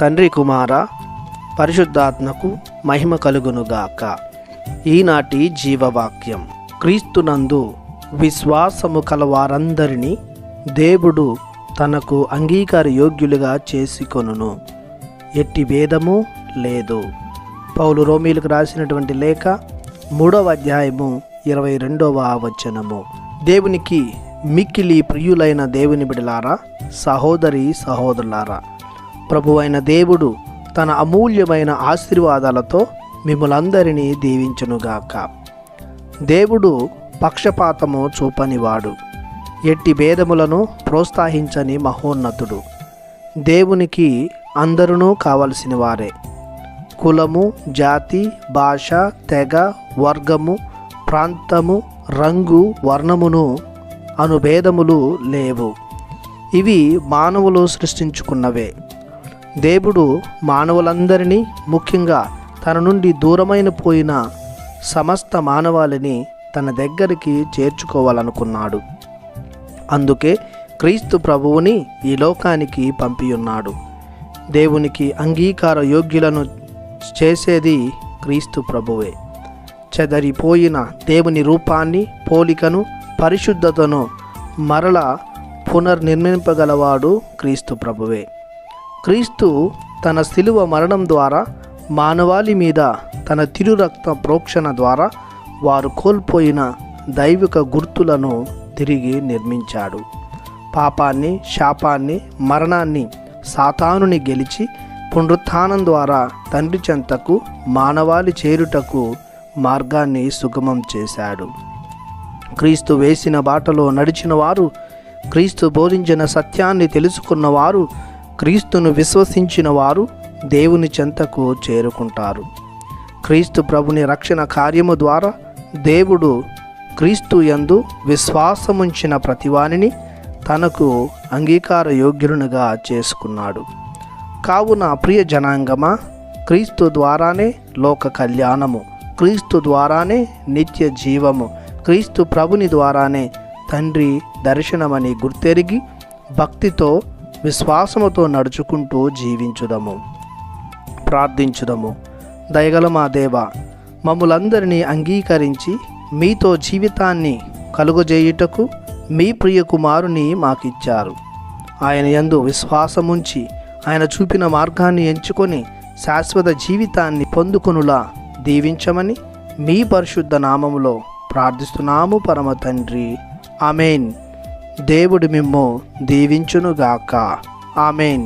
తండ్రి కుమార పరిశుద్ధాత్మకు మహిమ కలుగునుగాక. ఈనాటి జీవవాక్యం. క్రీస్తునందు విశ్వాసము కలవారందరినీ దేవుడు తనకు అంగీకార యోగ్యులుగా చేసుకొనును, ఎట్టి భేదము లేదు. పౌలు రోమీలకు రాసినటువంటి లేఖ 3వ అధ్యాయము 22వ వచనము. దేవునికి మిక్కిలి ప్రియులైన దేవుని బిడ్డలారా, సహోదరి సహోదరులారా, ప్రభువైన దేవుడు తన అమూల్యమైన ఆశీర్వాదాలతో మిమ్ములందరినీ దీవించునుగాక. దేవుడు పక్షపాతము చూపనివాడు, ఎట్టి భేదములను ప్రోత్సహించని మహోన్నతుడు. దేవునికి అందరూ కావలసిన వారే. కులము, జాతి, భాష, తెగ, వర్గము, ప్రాంతము, రంగు, వర్ణమును అను భేదములు లేవు. ఇవి మానవులు సృష్టించుకున్నవే. దేవుడు మానవులందరినీ, ముఖ్యంగా తన నుండి దూరమైన పోయిన సమస్త మానవాళిని తన దగ్గరికి చేర్చుకోవాలనుకున్నాడు. అందుకే క్రీస్తు ప్రభువుని ఈ లోకానికి పంపియున్నాడు. దేవునికి అంగీకార యోగ్యులను చేసేది క్రీస్తు ప్రభువే. చెదరిపోయిన దేవుని రూపాన్ని, పోలికను, పరిశుద్ధతను మరల పునర్నిర్మింపగలవాడు క్రీస్తు ప్రభువే. క్రీస్తు తన శిలువ మరణం ద్వారా మానవాళి మీద తన తిరురక్త ప్రోక్షణ ద్వారా వారు కోల్పోయిన దైవిక గుర్తులను తిరిగి నిర్మించాడు. పాపాన్ని, శాపాన్ని, మరణాన్ని, సాతానుని గెలిచి పునరుత్థానం ద్వారా తండ్రి చెంతకు మానవాళి చేరుటకు మార్గాన్ని సుగమం చేశాడు. క్రీస్తు వేసిన బాటలో నడిచిన వారు, క్రీస్తు బోధించిన సత్యాన్ని తెలుసుకున్నవారు, క్రీస్తును విశ్వసించిన వారు దేవుని చెంతకు చేరుకుంటారు. క్రీస్తు ప్రభుని రక్షణ కార్యము ద్వారా దేవుడు క్రీస్తు యందు విశ్వాసముంచిన ప్రతివానిని తనకు అంగీకార యోగ్యునిగా చేసుకున్నాడు. కావున ప్రియ జనాంగమా, క్రీస్తు ద్వారానే లోక కళ్యాణము, క్రీస్తు ద్వారానే నిత్య జీవము, క్రీస్తు ప్రభుని ద్వారానే తండ్రి దర్శనమని గుర్తెరిగి భక్తితో, విశ్వాసముతో నడుచుకుంటూ జీవించుదము. ప్రార్థించుదము. దయగల మా దేవ, మమ్ములందరినీ అంగీకరించి మీతో జీవితాన్ని కలుగజేయుటకు మీ ప్రియ కుమారుని మాకిచ్చారు. ఆయన యందు విశ్వాసముంచి ఆయన చూపిన మార్గాన్ని ఎంచుకొని శాశ్వత జీవితాన్ని పొందుకొనులా దీవించమని మీ పరిశుద్ధ నామములో ప్రార్థిస్తున్నాము పరమ తండ్రి. ఆమెన్. దేవుడు మిమ్ము దీవించునుగాక. ఆమెన్.